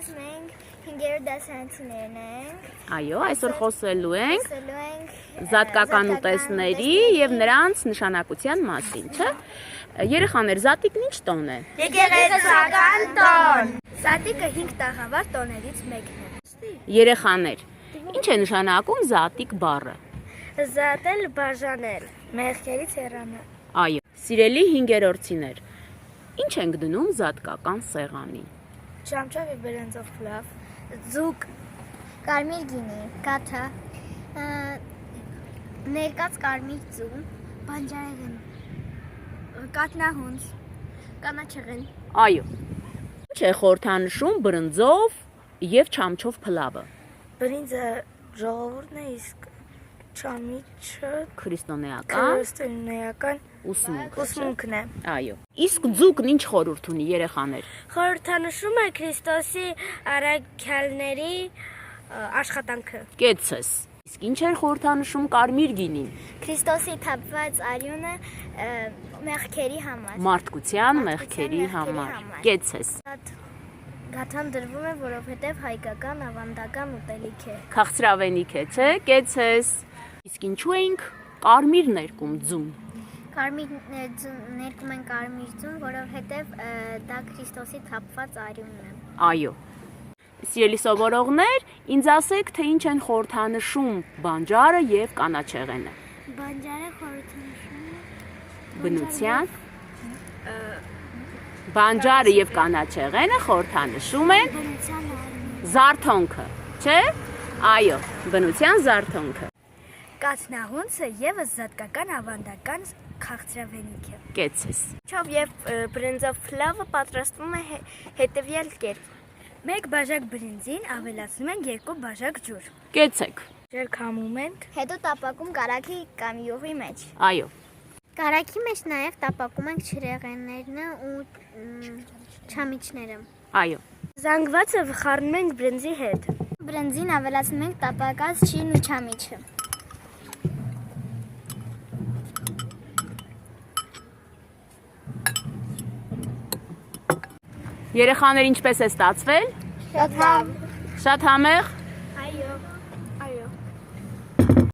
Այսպես մենք 5-րդ դասարանցիներն ենք։ Այո, այսօր խոսելու ենք զատկական ուտեստների եւ նրանց նշանակության մասին, չէ՞։ Երեխաներ, զատիկն ինչ տոն է։ Եկեղեցական տոն։ Զատիկը 5 տաղավար տոներից մեկն է։ Երեխաներ, ինչ է նշանակում զատիկ բառը։ Զատել, բաժանել, մեղքերից հեռանալ։ Այո, սիրելի 5-րդցիներ, ինչ ենք դնում զատկական սեղանին։ Չամչով եւ բրենձով փլավ, ձուկ, կարմիր գինի, կաթա, ներկած կարմիր ձուն, բանջարեղեն, կատնահունձ, կանաչեղեն։ Այո։ Ինչ է խորհրդանշում բրնձով եւ չամչով փլավը։ Բրինձը ժողովուրդն է, իսկ չամիչը քրիստոնեական ուսմունքն է։ Այո։ Իսկ ձուկն ինչ խորհուրդ ունի երեխաներ։ Խորհրդանշում է Քրիստոսի առաքյալների աշխատանքը։ Կեցես։ Իսկ ինչ է խորհրդանշում կարմիր գինին։ Քրիստոսի թափված արյունը մեղքերի համար։ Մարդկության մեղքերի համար։ Կեցես։ Գաթան դրվում է, որովհետև հայկական ավանդական ուտելիք է։ Քաղցրավենիք է, չէ՞։ Կեցես։ Իսկ ինչու էինք կարմիր ներկում ձուն։ Կարմիր ներկում են կարմիր ձուն, որովհետև դա Քրիստոսի թափված արյունն է։ Այո։ Սիրելի սովորողներ, ինձ ասեք, թե ինչ են խորհրդանշում բանջարը եւ կանաչեղենը։ Բանջարը խորհրդանշում է բնության Բանջարը եւ կանաչեղենը խորհրդանշում են բնության արյունը։ զարթոնքը, չէ՞։ Այո, բնության զարթոնքը։ Կաթնահունձը եւս զատկական ավանդական քաղցրավենիք է։ Կեցես։ Չով եւ բրինձով փլավը պատրաստվում է հետեւյալ կերպ։ 1 բաժակ բրինձին ավելացնում ենք 2 բաժակ ջուր։ Կեցեք։ Ջուր քամում ենք, հետո տապակում կարագի կամ յուղի մեջ։ Այո։ Կարագի մեջ նաեւ տապակում ենք չրեղեններն ու չամիչները։ Այո։ Զանգվածը խառնում ենք բրինձի հետ։ Բրինձին ավելացնում ենք տապակած չին ու չամիչը։ Երեխաներ, ինչպես է ստացվել։ Շատ լավ։ Շատ համեղ։